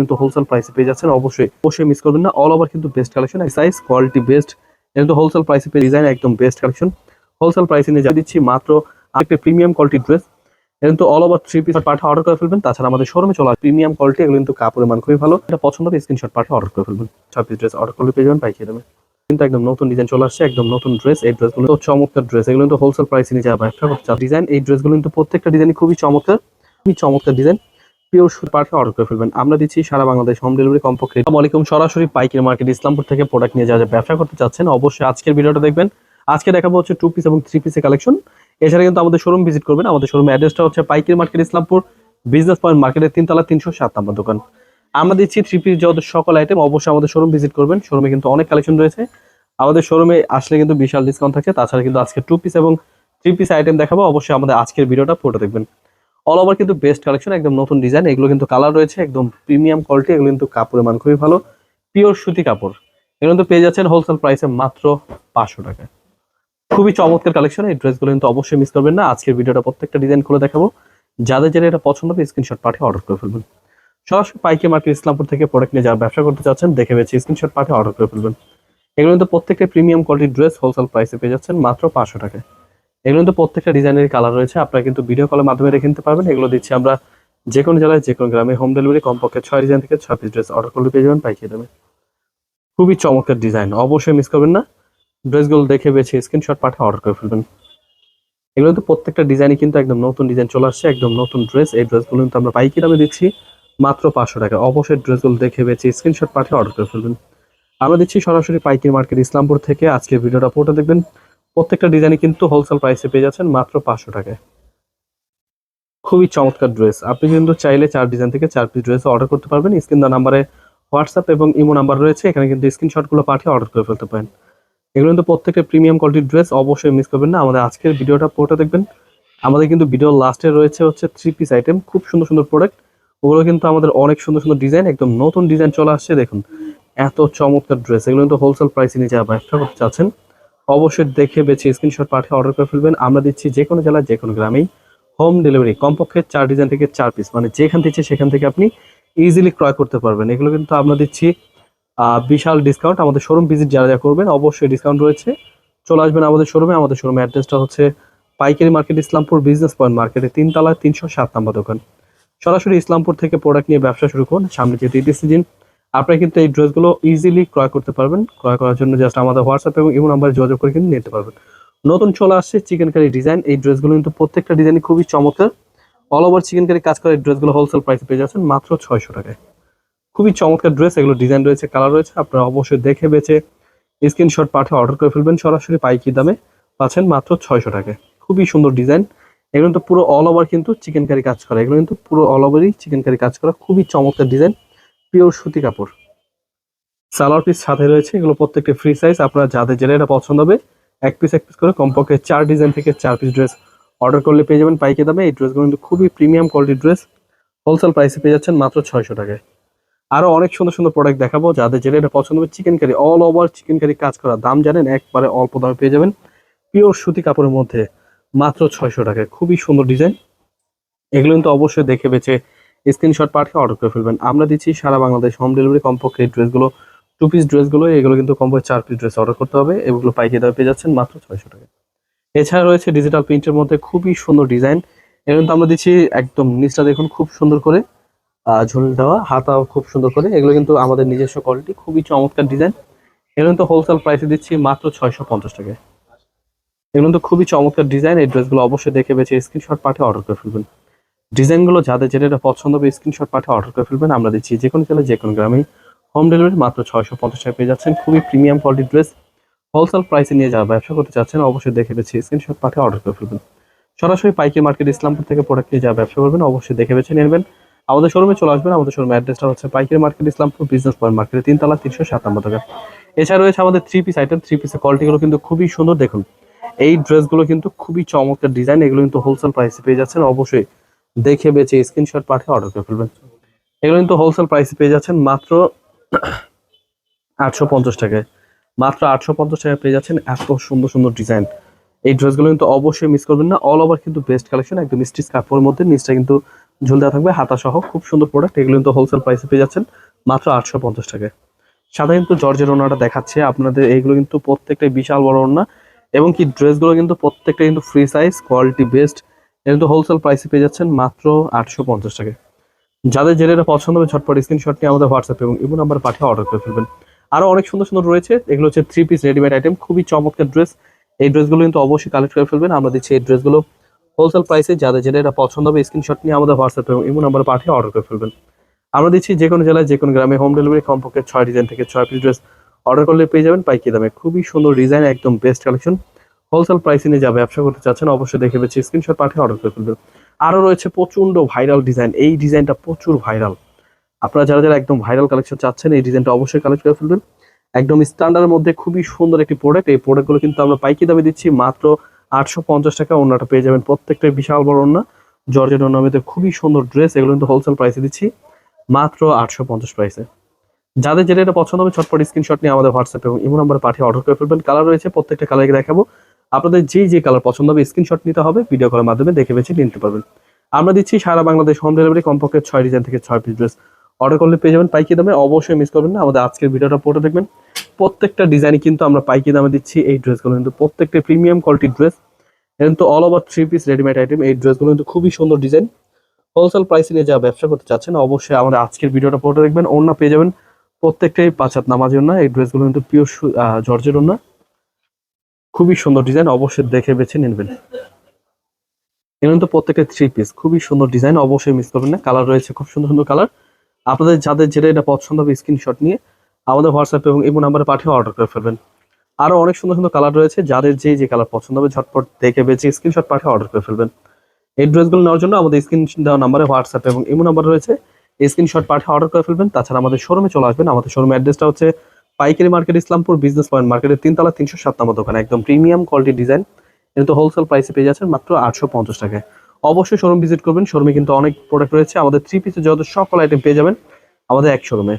কিন্তু হোলসেল প্রাইসে পেয়ে যাচ্ছেন, অবশ্যই অবশ্যই মিস করবেন না। অল ওভার কিন্তু best collection, size quality best, কিন্তু হোলসেল প্রাইসে পেয়ে ডিজাইন একদম বেস্ট কালেকশন। হোলসেল প্রাইসে নিয়ে যা দিচ্ছি মাত্র একটা প্রিমিয়াম কোয়ালিটি ড্রেস, কিন্তু অল ওভার 3 পিস পাঠা অর্ডার করে ফেলবেন। তাছাড়া আমাদের শোরুমে চলা প্রিমিয়াম কোয়ালিটি, এগুলো কিন্তু কাপড়ের মান খুবই ভালো। এটা পছন্দ হবে স্ক্রিনশট পাঠা অর্ডার করে ফেলবেন। 6 পিস ড্রেস অর্ডার করলে পেয়ে যাবেন পাইকারি দামে। কিন্তু একদম নতুন ডিজাইন চলে আসছে, একদম নতুন ড্রেস। এই ড্রেসগুলো তো চমৎকার ড্রেস, এগুলো কিন্তু হোলসেল প্রাইসে নিয়ে যাওয়া ব্যবসা করতে ডিজাইন। এই ড্রেসগুলো কিন্তু প্রত্যেকটা ডিজাইনই খুবই চমৎকার, খুবই চমৎকার ডিজাইন। পিওর সুতি পাঠা অর্ডার করে ফেলবেন। আমরা দিচ্ছি সারা বাংলাদেশ হোম ডেলিভারি কমপক্ষে। আসসালামু আলাইকুম, সরাসরি পাইকারি মার্কেট ইসলামপুর থেকে প্রোডাক্ট নিয়ে যারা ব্যবসা করতে চাচ্ছেন অবশ্যই আজকের ভিডিওটা দেখবেন। আজকে দেখাবো হচ্ছে 2 পিস এবং 3 পিসের কালেকশন। এছাড়া কিন্তু আমাদের শোরুম ভিজিট করবেন। আমাদের শোরুম অ্যাড্রেসটা হচ্ছে পাইকারি মার্কেট ইসলামপুর, বিজনেস পয়েন্ট মার্কেটের 3 তলা 307 নম্বর দোকান। আমরা দিচ্ছি 3 পিস যত সকল আইটেম, অবশ্যই আমাদের শোরুম ভিজিট করবেন। শোরুমে কিন্তু অনেক কালেকশন রয়েছে, আমাদের শোরুমে আসলে কিন্তু বিশাল ডিসকাউন্ট থাকে। তাছাড়া কিন্তু আজকে 2 পিস এবং 3 পিস আইটেম দেখাবো, অবশ্যই আমাদের আজকের ভিডিওটা পুরোটা দেখবেন। অল ওভার কিন্তু বেস্ট কালেকশন, একদম নতুন ডিজাইন। এগুলো কিন্তু কালার রয়েছে একদম প্রিমিয়াম কোয়ালিটি, এগুলো কিন্তু কাপড়ের মান খুবই ভালো, পিওর সুতি কাপড়। এগুলো কিন্তু পেয়ে যাচ্ছেন হোলসেল প্রাইসে মাত্র 500 টাকায়। খুবই চমৎকার কালেকশন, এই ড্রেসগুলো কিন্তু অবশ্যই মিস করবেন না। আজকের ভিডিওটা প্রত্যেকটা ডিজাইন খুলে দেখাবো, যাদের যারা এটা পছন্দ হবে স্ক্রিনশট পাঠিয়ে অর্ডার করে ফেলবেন। সরাসরি পাইকারি মার্কেট ইসলামপুর থেকে প্রোডাক্ট নিয়ে যারা ব্যবসা করতে চাচ্ছেন দেখে বেছে স্ক্রিনশট পাঠিয়ে অর্ডার করে ফেলবেন। এগুলো কিন্তু প্রত্যেকটা প্রিমিয়াম কোয়ালিটির ড্রেস, হোলসেল প্রাইসে পেয়ে যাচ্ছেন মাত্র 500 টাকায়। এগুলো কিন্তু প্রত্যেকটা ডিজাইনের কালার রয়েছে, আপনারা কিন্তু ভিডিও কলের মাধ্যমে রেখে নিতে পারবেন। এগুলো দিচ্ছি আমরা যে কোনো জেলায় যে কোনো গ্রামে হোম ডেলিভারি, কমপক্ষে 6 ডিজাইন থেকে 6 পিস ড্রেস অর্ডার করলে পেয়ে যাবেন পাইকারি দামে। খুবই চমৎকার ডিজাইন, অবশ্যই মিস করবেন না। ড্রেসগুলো দেখে বেছে স্ক্রিনশট পাঠিয়ে অর্ডার করে ফেলবেন। এগুলো কিন্তু প্রত্যেকটা ডিজাইনই কিন্তু একদম নতুন ডিজাইন চলে আসছে, একদম নতুন ড্রেস। এই ড্রেসগুলো কিন্তু আমরা পাইকারি দামে দিচ্ছি মাত্র 500 টাকা। অবশ্যই ড্রেসগুলো দেখে বেছে স্ক্রিনশট পাঠিয়ে অর্ডার করে ফেলবেন। আমরা দিচ্ছি সরাসরি পাইকারি মার্কেট ইসলামপুর থেকে। আজকে ভিডিওটা পুরোটা দেখবেন, প্রত্যেকটা ডিজাইনই কিন্তু হোলসেল প্রাইসে পেয়ে যাচ্ছেন মাত্র 500 টাকায়। খুবই চমৎকার ড্রেস, আপনি কিন্তু চাইলে 4 ডিজাইন থেকে 4 পিস ড্রেস অর্ডার করতে পারবেন। স্ক্রিন দেওয়া নাম্বারে হোয়াটসঅ্যাপ এবং ইমো নাম্বার রয়েছে, এখানে কিন্তু স্ক্রিনশটগুলো পাঠিয়ে অর্ডার করে ফেলতে পারেন। এগুলো কিন্তু প্রত্যেকটা প্রিমিয়াম কোয়ালিটির ড্রেস, অবশ্যই মিস করবেন না। আমাদের আজকের ভিডিওটা পুরোটা দেখবেন। আমাদের কিন্তু ভিডিওর লাস্টে রয়েছে হচ্ছে 3 পিস আইটেম, খুব সুন্দর সুন্দর প্রোডাক্ট। ওগুলো কিন্তু আমাদের অনেক সুন্দর সুন্দর ডিজাইন, একদম নতুন ডিজাইন চলে আসছে। দেখুন এত চমৎকার ড্রেস, এগুলো কিন্তু হোলসেল প্রাইসে নিয়ে যাওয়া ব্যবসা করতে চাচ্ছেন অবশ্যই দেখে বেছে স্ক্রিনশট পাঠিয়ে অর্ডার করে ফেলবেন। আমরা দিচ্ছি যে কোনো জেলায় যে কোনো গ্রামেই হোম ডেলিভারি, কমপক্ষে 4 ডিজাইন থেকে 4 পিস, মানে যেখান থেকে সেখান থেকে আপনি ইজিলি ক্রয় করতে পারবেন। এগুলো কিন্তু আমরা দিচ্ছি বিশাল ডিসকাউন্ট। আমাদের শোরুম ভিজিট যারা যারা করবেন অবশ্যই ডিসকাউন্ট রয়েছে, চলে আসবেন আমাদের শোরুমে। আমাদের শোরুমে অ্যাড্রেসটা হচ্ছে পাইকারি মার্কেট ইসলামপুর, বিজনেস পয়েন্ট মার্কেটে 3 তলা 307 নম্বর দোকান। সরাসরি ইসলামপুর থেকে প্রোডাক্ট নিয়ে ব্যবসা শুরু করুন। সামনে যেহেতু ঈদের সিজন, আপনারা কিন্তু এই ড্রেসগুলো ইজিলি ক্রয় করতে পারবেন। ক্রয় করার জন্য জাস্ট আমাদের হোয়াটসঅ্যাপ এবং ইমো নাম্বারে যোগাযোগ করে কিন্তু নিতে পারবেন। নতুন চলে আসছে চিকেন কারি ডিজাইন, এই ড্রেসগুলো কিন্তু প্রত্যেকটা ডিজাইনই খুবই চমৎকার। অল ওভার চিকেন কারি কাজ করা এই ড্রেসগুলো হোলসেল প্রাইসে পেয়ে যাচ্ছেন মাত্র 600 টাকায়। খুবই চমৎকার ড্রেস, এগুলো ডিজাইন রয়েছে, কালার রয়েছে, আপনারা অবশ্যই দেখে বেছে স্ক্রিনশট পাঠিয়ে অর্ডার করে ফেলবেন। সরাসরি পাইকারি দামে পাচ্ছেন মাত্র 600 টাকায়। খুবই সুন্দর ডিজাইন, এগুলো কিন্তু পুরো অল ওভার কিন্তু চিকেন কারি কাজ করা। এগুলো কিন্তু পুরো অল ওভারই চিকেন কারি কাজ করা, খুবই চমৎকার ডিজাইন, পিওর সুতি কাপড়। সালোয়ার পিস সাথে রয়েছে, এগুলো প্রত্যেকটা ফ্রি সাইজ। আপনারা যাদের যেটা এটা পছন্দ হবে এক পিস করে কমপক্ষে 4 ডিজাইন থেকে 4 পিস ড্রেস অর্ডার করলে পেয়ে যাবেন পাইকারি দামে। এই ড্রেসগুলো কিন্তু খুবই প্রিমিয়াম কোয়ালিটির ড্রেস, হোলসেল প্রাইসে পেয়ে যাচ্ছেন মাত্র 600 টাকায়। আরো অনেক সুন্দর সুন্দর প্রোডাক্ট দেখাবো, যাদের যেটা এটা পছন্দ হবে। Chicken curry all over chicken curry কাজ করা, দাম জানেন একবারে অল্প দামে পেয়ে যাবেন পিওর সুতি কাপড়ের মধ্যে মাত্র 600 টাকায়। খুবই সুন্দর ডিজাইন, এগুলো কিন্তু অবশ্যই দেখে বেছে স্ক্রিনশট পাঠিয়ে অর্ডার করে ফেলবেন। আমরা দিচ্ছি সারা বাংলাদেশ হোম ডেলিভারি, কমপক্ষে এই ড্রেসগুলো 2 পিস ড্রেসগুলো, এগুলো কিন্তু কমপক্ষে 4 পিস ড্রেস অর্ডার করতে হবে। এগুলো পাইকারি দামে পেয়ে যাচ্ছেন মাত্র 600 টাকায়। এছাড়া রয়েছে ডিজিটাল প্রিন্টের মধ্যে খুবই সুন্দর ডিজাইন, এগুলো কিন্তু আমরা দিচ্ছি একদম নিচটা দেখুন খুব সুন্দর করে ঝুল দেওয়া, হাতাও খুব সুন্দর করে। এগুলো কিন্তু আমাদের নিজস্ব কোয়ালিটি, খুবই চমৎকার ডিজাইন। এগুলো কিন্তু হোলসেল প্রাইসে দিচ্ছি মাত্র 650 টাকায়। এগুলো কিন্তু খুবই চমৎকার ডিজাইন, এই ড্রেসগুলো অবশ্যই দেখে বেছে স্ক্রিনশট পাঠিয়ে অর্ডার করে ফেলবেন। ডিজাইনগুলো যাদের যেটা পছন্দ হবে স্ক্রিনশট পাঠিয়ে অর্ডার করে ফেলবেন। আমরা দিচ্ছি যে কোনো জেলায় যে কোনো গ্রামে হোম ডেলিভারি মাত্র 650 টাকা পেয়ে যাচ্ছেন। খুবই প্রিমিয়াম কোয়ালিটির ড্রেস, হোলসেল প্রাইসে নিয়ে যারা ব্যবসা করতে চাচ্ছেন অবশ্যই দেখে বেছে স্ক্রিনশট পাঠিয়ে অর্ডার করে ফেলবেন। সরাসরি পাইকারি মার্কেট ইসলামপুর থেকে প্রোডাক্ট নিয়ে যারা ব্যবসা করবেন অবশ্যই দেখে বেছে নেবেন। আমাদের শোরুমে চলে আসবেন। আমাদের শোরুমের অ্যাড্রেসটা হচ্ছে পাইকারি মার্কেট ইসলামপুর, বিজনেস পয়েন্ট মার্কেটে 3 তলা 307 নম্বর দোকান। এছাড়া রয়েছে আমাদের 3 পিস আইটেম, 3 পিসের কোয়ালিটিগুলো কিন্তু খুবই সুন্দর। দেখুন এই ড্রেসগুলো কিন্তু খুবই চমৎকার ডিজাইন, এগুলো কিন্তু হোলসেল প্রাইসে পেয়ে যাচ্ছেন। অবশ্যই দেখে বেছে স্ক্রিনশট পাঠিয়ে অর্ডার করে ফেলবেন। এগুলো কিন্তু হোলসেল প্রাইসে পেয়ে যাচ্ছেন মাত্র 850 টাকায়। মাত্র 850 টাকায় পেয়ে যাচ্ছেন এত সুন্দর সুন্দর ডিজাইন। এই ড্রেসগুলো কিন্তু অবশ্যই মিস করবেন না। অল ওভার কিন্তু বেস্ট কালেকশন, একদম স্টিচ কাপড়ের মধ্যে, নিচটা কিন্তু ঝুল দেওয়া থাকবে হাতা সহ, খুব সুন্দর প্রোডাক্ট। এগুলো কিন্তু হোলসেল প্রাইসে পেয়ে যাচ্ছেন মাত্র 850 টাকায়। সাথে কিন্তু জর্জের ওড়নাটা দেখাচ্ছে আপনাদের, এইগুলো কিন্তু প্রত্যেকটাই বিশাল বড় ওড়না, এবং কি ড্রেসগুলো কিন্তু প্রত্যেকটা কিন্তু ফ্রি সাইজ, কোয়ালিটি বেস্ট। কিন্তু হোলসেল প্রাইসে পেয়ে যাচ্ছেন মাত্র 850 টাকায়। যাদের যেটা পছন্দ হবে ঝটপট স্ক্রিনশট নিয়ে আমাদের হোয়াটসঅ্যাপ এবং ইমো নাম্বার পাঠিয়ে অর্ডার করে ফেলবেন। আরও অনেক সুন্দর সুন্দর রয়েছে, এগুলো হচ্ছে 3 পিস রেডিমেড আইটেম, খুবই চমৎকার ড্রেস। এই ড্রেসগুলো কিন্তু অবশ্যই কালেক্ট করে ফেলবেন। আমরা দিচ্ছি এই ড্রেসগুলো হোলসেল প্রাইসে, যাদের যেটা পছন্দ হবে স্ক্রিনশট নিয়ে আমাদের হোয়াটসঅ্যাপ এবং ইমো নাম্বার পাঠিয়ে অর্ডার করে ফেলবেন। আমরা দিচ্ছি যে কোনো জেলায় যে কোনো গ্রামে হোম ডেলিভারি, কমপক্ষে 6 ডিজাইন থেকে 6 পিস ড্রেস অর্ডার করলে পেয়ে যাবেন পাইকারি দামে। খুবই সুন্দর ডিজাইন, একদম বেস্ট কালেকশন। হোলসেল প্রাইসে নিয়ে যা ব্যবসা করতে চাচ্ছেন অবশ্যই দেখে বেছে স্ক্রিনশট পাঠিয়ে অর্ডার করে ফেলবেন। আরও রয়েছে প্রচণ্ড ভাইরাল ডিজাইন, এই ডিজাইনটা প্রচুর ভাইরাল। আপনারা যারা যারা একদম ভাইরাল কালেকশন চাচ্ছেন এই ডিজাইনটা অবশ্যই কালেক্ট করে ফেলবেন। একদম স্ট্যান্ডার্ডের মধ্যে খুবই সুন্দর একটি প্রোডাক্ট। এই প্রোডাক্টগুলো কিন্তু আমরা পাইকারি দামে দিচ্ছি মাত্র 850 টাকা। ওড়নাটা পেয়ে যাবেন প্রত্যেকটাই বিশাল বড় ওড়না, জর্জেট ওড়নার মধ্যে খুবই সুন্দর ড্রেস। এগুলো কিন্তু হোলসেল প্রাইসে দিচ্ছি মাত্র 850 প্রাইসে। যাদের যেটা পছন্দ হবে ঝটপট স্ক্রিনশট নিয়ে আমাদের হোয়াটসঅ্যাপ এবং ইমো নাম্বারে পাঠিয়ে অর্ডার করে ফেলবেন। কালার রয়েছে, প্রত্যেকটা কালারকে দেখাবো। আপনাদের যে কালার পছন্দ হবে স্ক্রিনশট নিতে হবে, ভিডিও কলের মাধ্যমে দেখে বেছে নিতে পারবেন। আমরা দিচ্ছি সারা বাংলাদেশ হোম ডেলিভারি, কমপক্ষে 6 ডিজাইন থেকে 6 পিস ড্রেস অর্ডার করলে পেয়ে যাবেন পাইকারি দামে। অবশ্যই মিস করবেন না, আমাদের আজকের ভিডিওটা পড়ে দেখবেন। প্রত্যেকটা ডিজাইনই কিন্তু আমরা পাইকারি দামে দিচ্ছি। এই ড্রেসগুলো কিন্তু প্রত্যেকটা প্রিমিয়াম কোয়ালিটির ড্রেস, কিন্তু all over 3 piece readymade item. এই ড্রেসগুলো কিন্তু খুবই সুন্দর ডিজাইন। হোলসেল প্রাইসে নিয়ে যা ব্যবসা করতে চাচ্ছেন অবশ্যই আমাদের আজকের ভিডিওটা পড়ে দেখবেন। ওড়না পেয়ে যাবেন প্রত্যেকটাই 5 হাত নামাজি ওড়না। এই ড্রেসগুলো কিন্তু পিওর জর্জের ওড়না, খুবই সুন্দর ডিজাইন, অবশ্যই দেখে বেছে নেবেন। এগুলো কিন্তু প্রত্যেকটা 3 পিস, খুবই সুন্দর ডিজাইন, অবশ্যই মিস করবেন না। কালার রয়েছে খুব সুন্দর সুন্দর কালার। আপনাদের যাদের যেটা পছন্দ হবে স্ক্রিনশট নিয়ে আমাদের হোয়াটসঅ্যাপ এবং ইমো নাম্বারে পাঠিয়ে অর্ডার করে ফেলবেন। আরও অনেক সুন্দর সুন্দর কালার রয়েছে, যাদের যে কালার পছন্দ হবে ঝটপট দেখে বেছে স্ক্রিনশট পাঠিয়ে অর্ডার করে ফেলবেন। এই ড্রেসগুলো নেওয়ার জন্য আমাদের স্ক্রিন দেওয়া নাম্বারে হোয়াটসঅ্যাপ এবং ইমো নাম্বার রয়েছে, স্ক্রিনশট পাঠিয়ে অর্ডার করে ফেলবেন। তাছাড়া আমাদের শোরুমে চলে আসবেন। আমাদের শোরুমের অ্যাড্রেসটা হচ্ছে পাইকারি মার্কেট, ইসলামপুর বিজনেস পয়েন্ট মার্কেটের 3 তলা 307 নম্বর দোকান। একদম প্রিমিয়াম কোয়ালিটি ডিজাইন, কিন্তু হোলসেল প্রাইসে পেয়ে যাচ্ছেন মাত্র 850 টাকায়। অবশ্যই শোরুম ভিজিট করবেন। শোরুমে কিন্তু অনেক প্রোডাক্ট রয়েছে, আমাদের 3 পিসে যত সকল আইটেম পেয়ে যাবেন আমাদের এক শোরুমে।